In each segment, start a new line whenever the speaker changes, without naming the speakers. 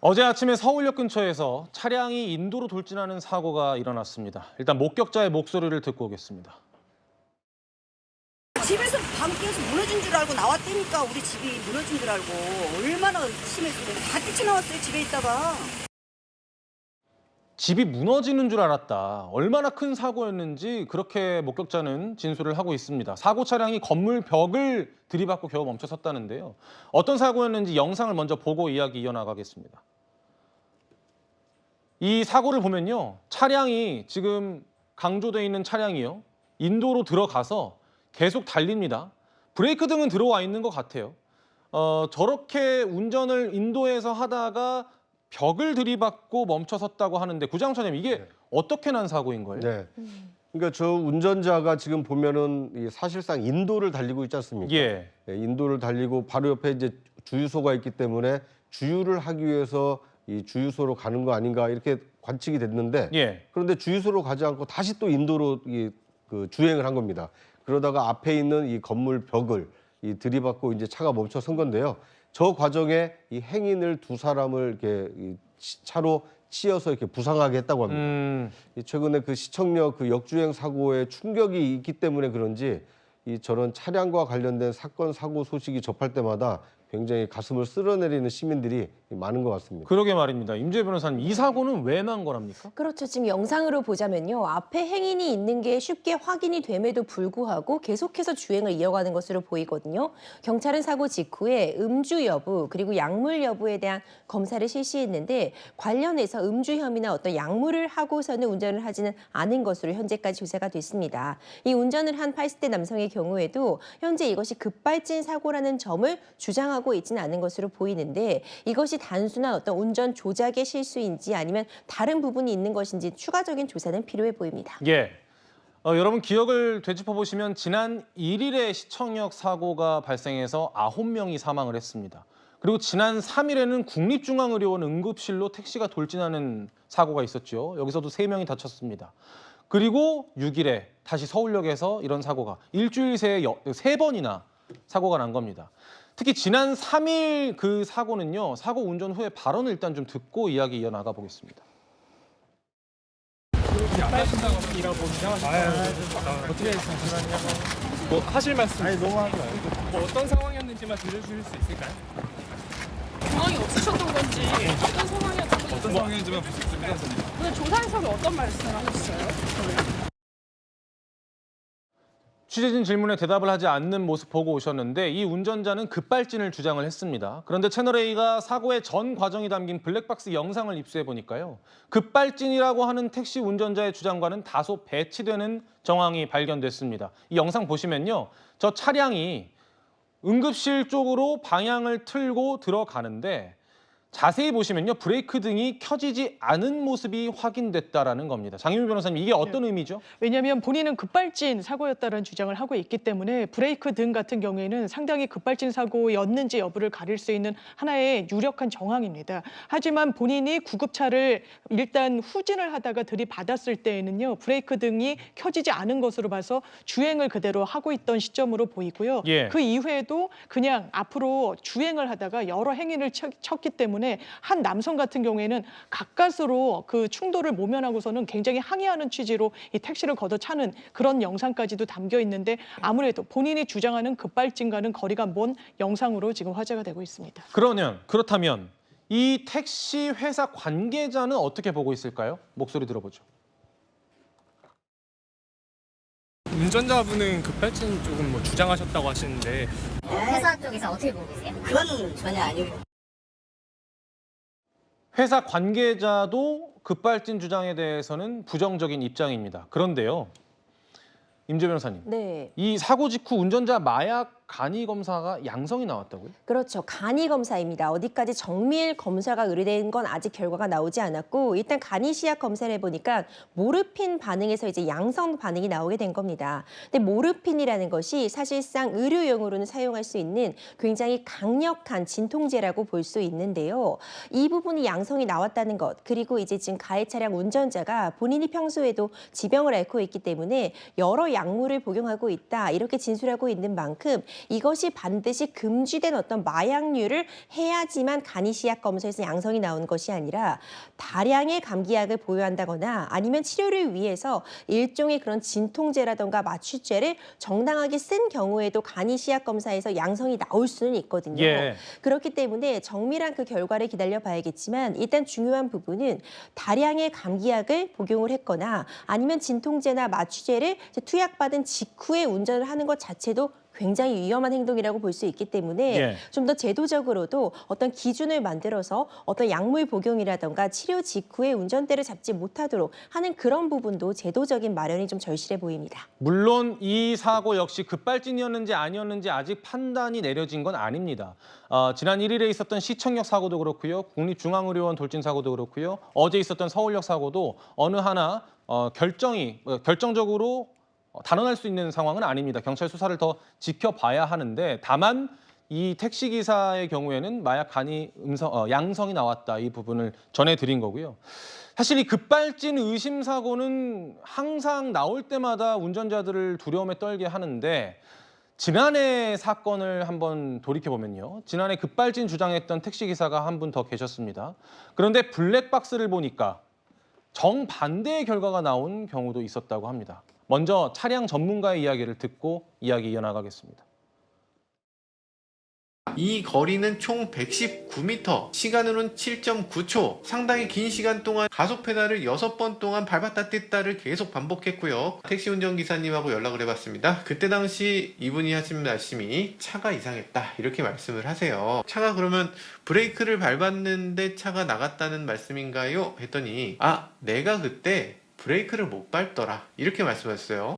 어제 아침에 서울역 근처에서 차량이 인도로 돌진하는 사고가 일어났습니다. 일단 목격자의 목소리를 듣고 오겠습니다.
집에서 밤 깨서 무너진 줄 알고 나왔다니까 우리 집이 무너진 줄 알고 얼마나 심했으면 다 뛰쳐나왔어요 집에 있다가.
집이 무너지는 줄 알았다. 얼마나 큰 사고였는지 그렇게 목격자는 진술을 하고 있습니다. 사고 차량이 건물 벽을 들이받고 겨우 멈춰섰다는데요. 어떤 사고였는지 영상을 먼저 보고 이야기 이어나가겠습니다. 이 사고를 보면요. 차량이 지금 강조돼 있는 차량이요. 인도로 들어가서 계속 달립니다. 브레이크 등은 들어와 있는 것 같아요. 저렇게 운전을 인도에서 하다가 벽을 들이받고 멈춰섰다고 하는데 구장차님 이게 어떻게 난 사고인 거예요?
네. 그러니까 저 운전자가 지금 보면은 사실상 인도를 달리고 있지 않습니까?
예.
네, 인도를 달리고 바로 옆에 이제 주유소가 있기 때문에 주유를 하기 위해서 이 주유소로 가는 거 아닌가 이렇게 관측이 됐는데
예.
그런데 주유소로 가지 않고 다시 또 인도로 그 주행을 한 겁니다. 그러다가 앞에 있는 이 건물 벽을 들이받고 이제 차가 멈춰 선 건데요. 저 과정에 이 행인을 두 사람을 이렇게 차로 치여서 이렇게 부상하게 했다고 합니다. 최근에 그 시청역 그 역주행 사고에 충격이 있기 때문에 그런지 저런 차량과 관련된 사건 사고 소식이 접할 때마다 굉장히 가슴을 쓸어내리는 시민들이 많은 것 같습니다.
그러게 말입니다. 임재 변호사님, 이 사고는 왜 난 거랍니까?
그렇죠. 지금 영상으로 보자면요. 앞에 행인이 있는 게 쉽게 확인이 됨에도 불구하고 계속해서 주행을 이어가는 것으로 보이거든요. 경찰은 사고 직후에 음주 여부 그리고 약물 여부에 대한 검사를 실시했는데 관련해서 음주 혐의나 어떤 약물을 하고서는 운전을 하지는 않은 것으로 현재까지 조사가 됐습니다. 이 운전을 한 80대 남성의 경우에도 현재 이것이 급발진 사고라는 점을 주장하고 있지는 않은 것으로 보이는데 이것이 단순한 어떤 운전 조작의 실수인지 아니면 다른 부분이 있는 것인지 추가적인 조사는 필요해 보입니다.
예. 여러분 기억을 되짚어 보시면 지난 1일에 시청역 사고가 발생해서 9명이 사망을 했습니다. 그리고 지난 3일에는 국립중앙의료원 응급실로 택시가 돌진하는 사고가 있었죠. 여기서도 3명이 다쳤습니다. 그리고 6일에 다시 서울역에서 이런 사고가 일주일 새에 3번이나 사고가 난 겁니다. 특히 지난 3일 그 사고는요. 사고 운전 후에 발언을 일단 좀 듣고 이야기 이어나가 보겠습니다.
급발진이라고 생각하시나요? 어떻게 생각하시나요? 뭐 하실 말씀? 아니 너무 하지 말고. 뭐 어떤 상황이었는지만 들려주실 수 있을까요?
중앙이 없으셨던 건지 어떤 상황이었던 건지
어떤 상황인지만 부탁드립니다.
오늘 조사에서는 어떤 말씀을 하셨어요?
취재진 질문에 대답을 하지 않는 모습 보고 오셨는데 이 운전자는 급발진을 주장을 했습니다. 그런데 채널A가 사고의 전 과정이 담긴 블랙박스 영상을 입수해 보니까요. 급발진이라고 하는 택시 운전자의 주장과는 다소 배치되는 정황이 발견됐습니다. 이 영상 보시면요. 저 차량이 응급실 쪽으로 방향을 틀고 들어가는데 자세히 보시면요. 브레이크 등이 켜지지 않은 모습이 확인됐다라는 겁니다. 장윤미 변호사님, 이게 어떤 의미죠?
왜냐하면 본인은 급발진 사고였다는 주장을 하고 있기 때문에 브레이크 등 같은 경우에는 상당히 급발진 사고였는지 여부를 가릴 수 있는 하나의 유력한 정황입니다. 하지만 본인이 구급차를 일단 후진을 하다가 들이받았을 때에는요. 브레이크 등이 켜지지 않은 것으로 봐서 주행을 그대로 하고 있던 시점으로 보이고요.
예.
그 이후에도 그냥 앞으로 주행을 하다가 여러 행인을 쳤기 때문에 한 남성 같은 경우에는 가까스로 그 충돌을 모면하고서는 굉장히 항의하는 취지로 이 택시를 걷어차는 그런 영상까지도 담겨 있는데 아무래도 본인이 주장하는 급발진과는 거리가 먼 영상으로 지금 화제가 되고 있습니다.
그렇다면 이 택시 회사 관계자는 어떻게 보고 있을까요? 목소리 들어보죠.
운전자분은 급발진 쪽은 뭐 주장하셨다고 하시는데
회사 쪽에서 어떻게 보고 계세요?
그건 전혀 아니고.
회사 관계자도 급발진 주장에 대해서는 부정적인 입장입니다. 그런데요. 임재 변호사님.
네.
이 사고 직후 운전자 마약 간이 검사가 양성이 나왔다고요?
그렇죠. 간이 검사입니다. 어디까지 정밀 검사가 의뢰된 건 아직 결과가 나오지 않았고 일단 간이 시약 검사를 해보니까 모르핀 반응에서 이제 양성 반응이 나오게 된 겁니다. 근데 모르핀이라는 것이 사실상 의료용으로는 사용할 수 있는 굉장히 강력한 진통제라고 볼 수 있는데요. 이 부분이 양성이 나왔다는 것 그리고 이제 지금 가해 차량 운전자가 본인이 평소에도 지병을 앓고 있기 때문에 여러 약물을 복용하고 있다 이렇게 진술하고 있는 만큼 이것이 반드시 금지된 어떤 마약류를 해야지만 간이 시약 검사에서 양성이 나오는 것이 아니라 다량의 감기약을 보유한다거나 아니면 치료를 위해서 일종의 그런 진통제라든가 마취제를 정당하게 쓴 경우에도 간이 시약 검사에서 양성이 나올 수는 있거든요.
예.
그렇기 때문에 정밀한 그 결과를 기다려 봐야겠지만 일단 중요한 부분은 다량의 감기약을 복용을 했거나 아니면 진통제나 마취제를 이제 투약받은 직후에 운전을 하는 것 자체도 굉장히 위험한 행동이라고 볼 수 있기 때문에
예.
좀 더 제도적으로도 어떤 기준을 만들어서 어떤 약물 복용이라든가 치료 직후에 운전대를 잡지 못하도록 하는 그런 부분도 제도적인 마련이 좀 절실해 보입니다.
물론 이 사고 역시 급발진이었는지 아니었는지 아직 판단이 내려진 건 아닙니다. 지난 1일에 있었던 시청역 사고도 그렇고요. 국립중앙의료원 돌진 사고도 그렇고요. 어제 있었던 서울역 사고도 어느 하나 결정적으로 단언할 수 있는 상황은 아닙니다. 경찰 수사를 더 지켜봐야 하는데 다만 이 택시기사의 경우에는 마약 간이 양성이 나왔다. 이 부분을 전해드린 거고요. 사실 이 급발진 의심 사고는 항상 나올 때마다 운전자들을 두려움에 떨게 하는데 지난해 사건을 한번 돌이켜보면요. 지난해 급발진 주장했던 택시기사가 한 분 더 계셨습니다. 그런데 블랙박스를 보니까 정반대의 결과가 나온 경우도 있었다고 합니다. 먼저 차량 전문가의 이야기를 듣고 이야기 이어나가겠습니다.
이 거리는 총 119m, 시간으로는 7.9초, 상당히 긴 시간 동안 가속 페달을 6번 동안 밟았다 뗐다를 계속 반복했고요. 택시 운전기사님하고 연락을 해봤습니다. 그때 당시 이분이 하신 말씀이 차가 이상했다 이렇게 말씀을 하세요. 차가 그러면 브레이크를 밟았는데 차가 나갔다는 말씀인가요? 했더니 내가 그때 브레이크를 못 밟더라 이렇게 말씀하셨어요.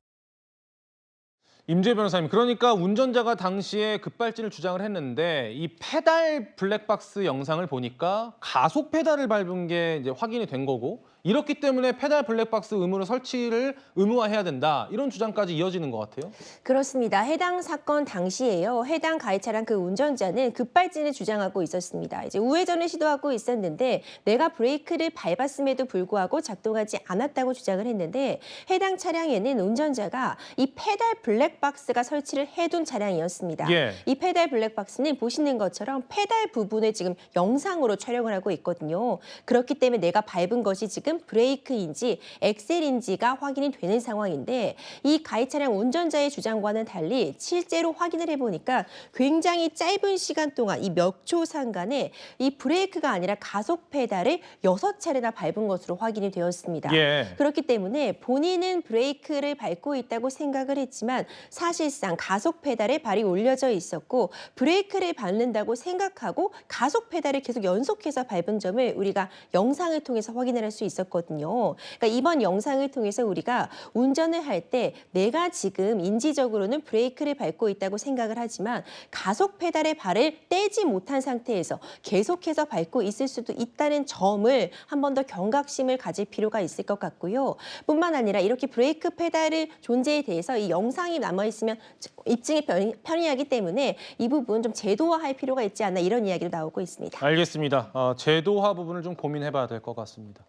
임재 변호사님, 그러니까 운전자가 당시에 급발진을 주장을 했는데 이 페달 블랙박스 영상을 보니까 가속 페달을 밟은 게 이제 확인이 된 거고 이렇기 때문에 페달 블랙박스 의무로 설치를 의무화해야 된다. 이런 주장까지 이어지는 것 같아요.
그렇습니다. 해당 사건 당시에요. 해당 가해 차량 그 운전자는 급발진을 주장하고 있었습니다. 이제 우회전을 시도하고 있었는데 내가 브레이크를 밟았음에도 불구하고 작동하지 않았다고 주장을 했는데 해당 차량에는 운전자가 이 페달 블랙박스가 설치를 해둔 차량이었습니다.
예.
이 페달 블랙박스는 보시는 것처럼 페달 부분을 지금 영상으로 촬영을 하고 있거든요. 그렇기 때문에 내가 밟은 것이 지금 브레이크인지 엑셀인지가 확인이 되는 상황인데 이 가해 차량 운전자의 주장과는 달리 실제로 확인을 해보니까 굉장히 짧은 시간 동안 이 몇 초 상간에 이 브레이크가 아니라 가속 페달을 6차례나 밟은 것으로 확인이 되었습니다.
예.
그렇기 때문에 본인은 브레이크를 밟고 있다고 생각을 했지만 사실상 가속 페달에 발이 올려져 있었고 브레이크를 밟는다고 생각하고 가속 페달을 계속 연속해서 밟은 점을 우리가 영상을 통해서 확인을 할 수 있었거든요. 그러니까 이번 영상을 통해서 우리가 운전을 할 때 내가 지금 인지적으로는 브레이크를 밟고 있다고 생각을 하지만 가속 페달의 발을 떼지 못한 상태에서 계속해서 밟고 있을 수도 있다는 점을 한 번 더 경각심을 가질 필요가 있을 것 같고요. 뿐만 아니라 이렇게 브레이크 페달의 존재에 대해서 이 영상이 남아있으면 입증이 편리하기 때문에 이 부분 좀 제도화할 필요가 있지 않나 이런 이야기도 나오고 있습니다.
알겠습니다. 제도화 부분을 좀 고민해봐야 될 것 같습니다.